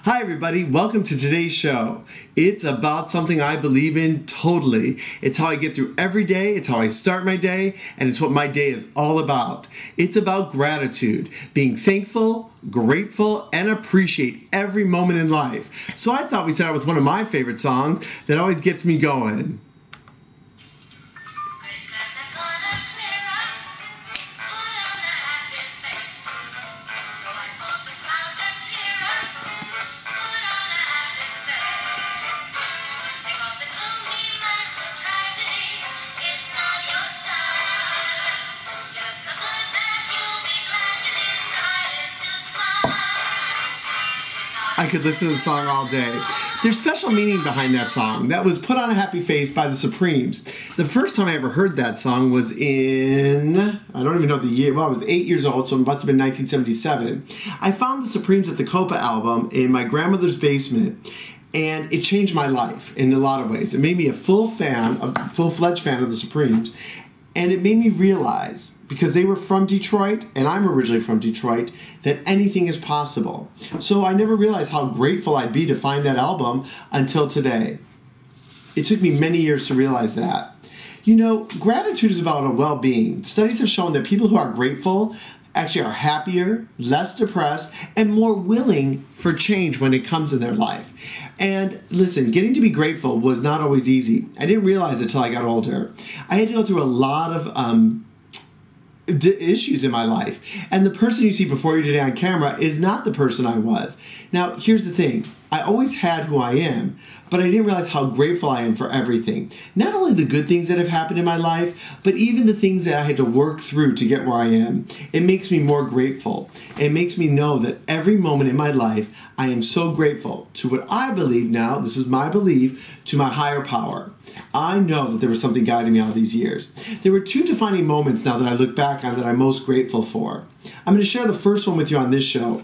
Hi everybody, welcome to today's show. It's about something I believe in totally. It's how I get through every day, it's how I start my day, and it's what my day is all about. It's about gratitude, being thankful, grateful, and appreciate every moment in life. So I thought we'd start with one of my favorite songs that always gets me going. I could listen to the song all day. There's special meaning behind that song. That was Put on a Happy Face by the Supremes. The first time I ever heard that song was in, I don't even know the year, well I was 8 years old, so it must have been 1977. I found the Supremes at the Copa album in my grandmother's basement, and it changed my life in a lot of ways. It made me a full-fledged fan of the Supremes, and it made me realize, because they were from Detroit, and I'm originally from Detroit, that anything is possible. So I never realized how grateful I'd be to find that album until today. It took me many years to realize that. You know, gratitude is about a well-being. Studies have shown that people who are grateful actually are happier, less depressed, and more willing for change when it comes in their life. And listen, getting to be grateful was not always easy. I didn't realize it until I got older. I had to go through a lot of issues in my life. And the person you see before you today on camera is not the person I was. Now, here's the thing. I always had who I am, but I didn't realize how grateful I am for everything. Not only the good things that have happened in my life, but even the things that I had to work through to get where I am. It makes me more grateful. It makes me know that every moment in my life, I am so grateful to what I believe now, this is my belief, to my higher power. I know that there was something guiding me all these years. There were two defining moments now that I look back on that I'm most grateful for. I'm going to share the first one with you on this show.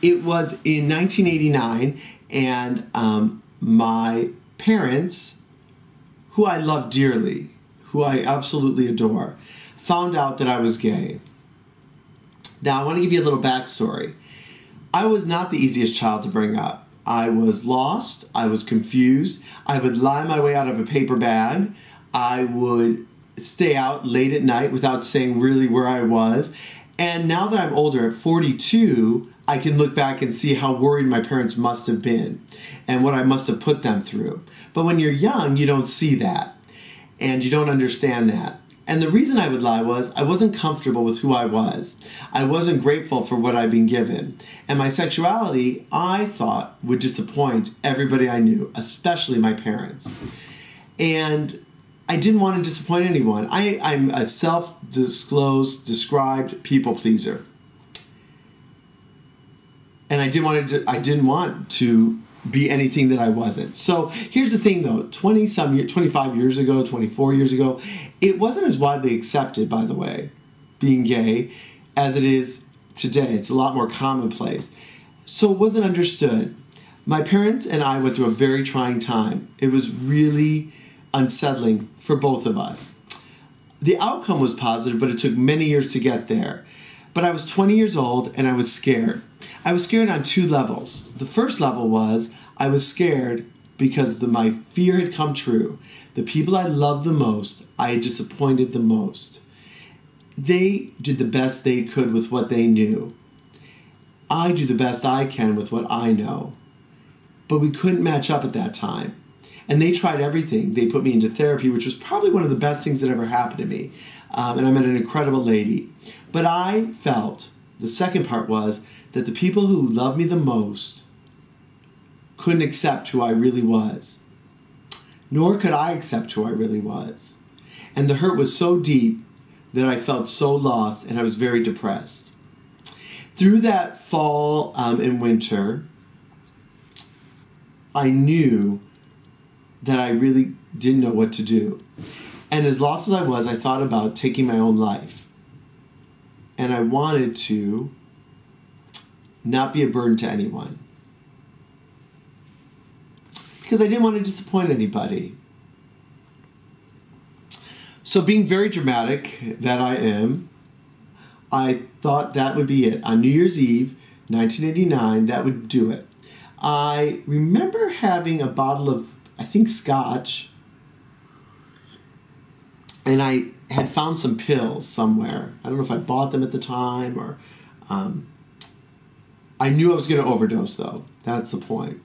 It was in 1989, and my parents, who I love dearly, who I absolutely adore, found out that I was gay. Now, I want to give you a little backstory. I was not the easiest child to bring up. I was lost, I was confused, I would lie my way out of a paper bag, I would stay out late at night without saying really where I was, and now that I'm older, at 42, I can look back and see how worried my parents must have been and what I must have put them through. But when you're young, you don't see that, and you don't understand that. And the reason I would lie was I wasn't comfortable with who I was. I wasn't grateful for what I'd been given. And my sexuality, I thought, would disappoint everybody I knew, especially my parents. And I didn't want to disappoint anyone. I'm a self-disclosed, described people pleaser. And I didn't want to be anything that I wasn't. So here's the thing though, 25 years ago, 24 years ago, it wasn't as widely accepted, by the way, being gay, as it is today. It's a lot more commonplace. So it wasn't understood. My parents and I went through a very trying time. It was really unsettling for both of us. The outcome was positive, but it took many years to get there. But I was 20 years old and I was scared. I was scared on two levels. The first level was I was scared because my fear had come true. The people I loved the most, I had disappointed the most. They did the best they could with what they knew. I do the best I can with what I know. But we couldn't match up at that time. And they tried everything. They put me into therapy, which was probably one of the best things that ever happened to me. And I met an incredible lady. But I felt, the second part was, that the people who loved me the most couldn't accept who I really was. Nor could I accept who I really was. And the hurt was so deep that I felt so lost and I was very depressed. Through that fall and winter, I knew that I really didn't know what to do. And as lost as I was, I thought about taking my own life. And I wanted to not be a burden to anyone. Because I didn't want to disappoint anybody. So being very dramatic that I am, I thought that would be it. On New Year's Eve, 1989, that would do it. I remember having a bottle of, I think, scotch, and I had found some pills somewhere. I don't know if I bought them at the time or... I knew I was going to overdose, though. That's the point.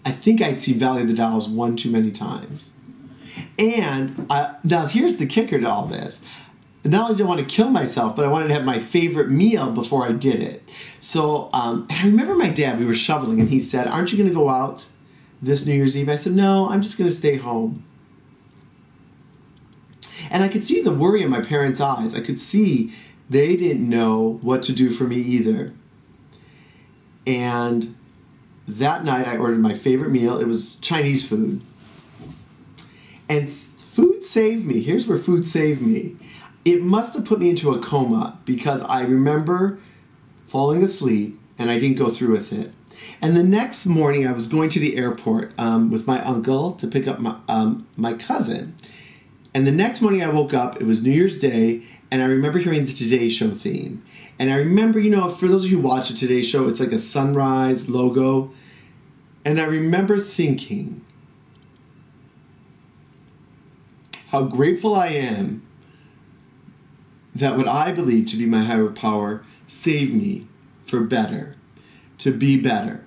I think I'd seen Valley of the Dolls one too many times. And now here's the kicker to all this. Not only did I want to kill myself, but I wanted to have my favorite meal before I did it. So and I remember my dad, we were shoveling, and he said, "Aren't you going to go out this New Year's Eve?" I said, "No, I'm just going to stay home." And I could see the worry in my parents' eyes. I could see they didn't know what to do for me either. And that night I ordered my favorite meal. It was Chinese food. And food saved me. Here's where food saved me. It must have put me into a coma because I remember falling asleep and I didn't go through with it. And the next morning I was going to the airport with my uncle to pick up my cousin. And the next morning I woke up, it was New Year's Day, and I remember hearing the Today Show theme. And I remember, you know, for those of you who watch the Today Show, it's like a sunrise logo. And I remember thinking how grateful I am that what I believe to be my higher power saved me for better, to be better.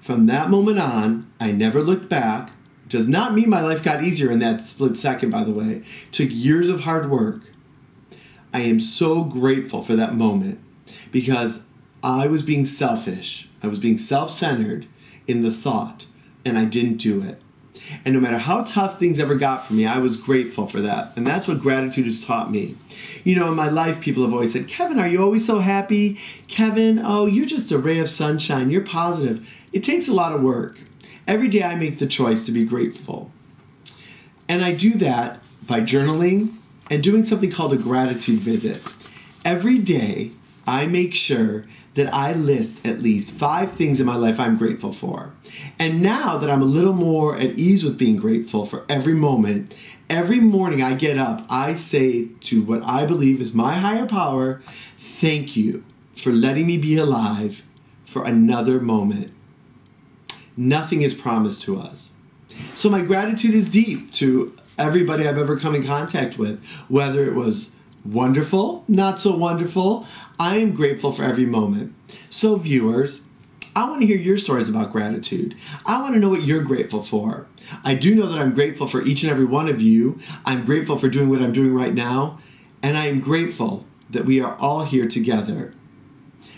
From that moment on, I never looked back. Does not mean my life got easier in that split second, by the way. It took years of hard work. I am so grateful for that moment because I was being selfish. I was being self-centered in the thought, and I didn't do it. And no matter how tough things ever got for me, I was grateful for that. And that's what gratitude has taught me. You know, in my life, people have always said, "Kevin, are you always so happy? Kevin, oh, you're just a ray of sunshine. You're positive." It takes a lot of work. Every day I make the choice to be grateful. And I do that by journaling and doing something called a gratitude visit. Every day I make sure that I list at least 5 things in my life I'm grateful for. And now that I'm a little more at ease with being grateful for every moment, every morning I get up, I say to what I believe is my higher power, "Thank you for letting me be alive for another moment." Nothing is promised to us. So my gratitude is deep to everybody I've ever come in contact with, whether it was wonderful, not so wonderful. I am grateful for every moment. So viewers, I want to hear your stories about gratitude. I want to know what you're grateful for. I do know that I'm grateful for each and every one of you. I'm grateful for doing what I'm doing right now. And I am grateful that we are all here together.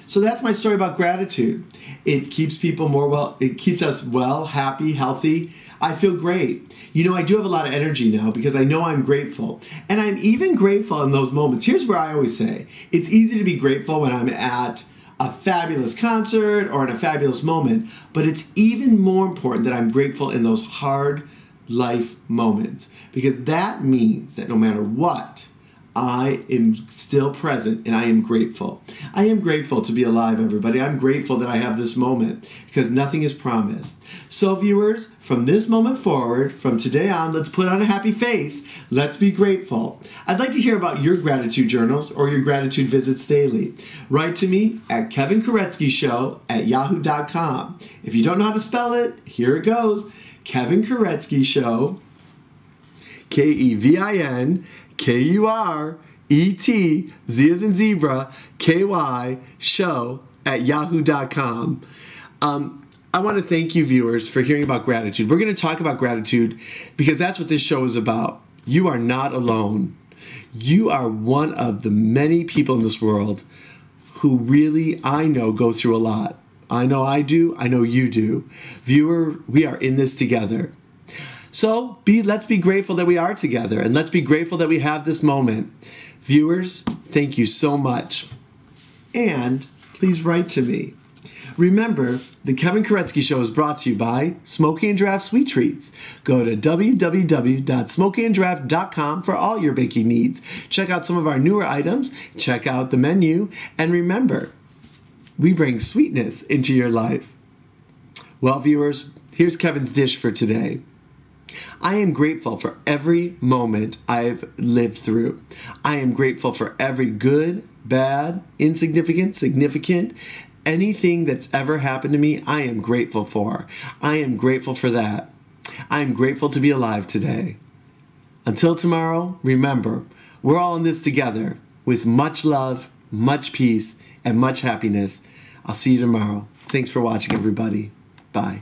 So that's my story about gratitude. It keeps people it keeps us well, happy, healthy. I feel great. You know, I do have a lot of energy now because I know I'm grateful. And I'm even grateful in those moments. Here's where I always say, it's easy to be grateful when I'm at a fabulous concert or in a fabulous moment, but it's even more important that I'm grateful in those hard life moments because that means that no matter what, I am still present and I am grateful. I am grateful to be alive, everybody. I'm grateful that I have this moment because nothing is promised. So viewers, from this moment forward, from today on, let's put on a happy face. Let's be grateful. I'd like to hear about your gratitude journals or your gratitude visits daily. Write to me at Kevin Kuretzky Show at yahoo.com. If you don't know how to spell it, here it goes. Kevin Kuretzky Show, KEVIN KURET, Z as in zebra, KY, show at yahoo.com. I want to thank you, viewers, for hearing about gratitude. We're going to talk about gratitude because that's what this show is about. You are not alone. You are one of the many people in this world who really, I know, go through a lot. I know I do. I know you do. Viewer, we are in this together. So let's be grateful that we are together, and let's be grateful that we have this moment. Viewers, thank you so much. And please write to me. Remember, the Kevin Kuretzky Show is brought to you by Smokey and Draft Sweet Treats. Go to www.smokeyanddraft.com for all your baking needs. Check out some of our newer items, check out the menu, and remember, we bring sweetness into your life. Well, viewers, here's Kevin's dish for today. I am grateful for every moment I've lived through. I am grateful for every good, bad, insignificant, significant, Anything that's ever happened to me, I am grateful for. I am grateful for that. I am grateful to be alive today. Until tomorrow, remember, we're all in this together with much love, much peace, and much happiness. I'll see you tomorrow. Thanks for watching, everybody. Bye.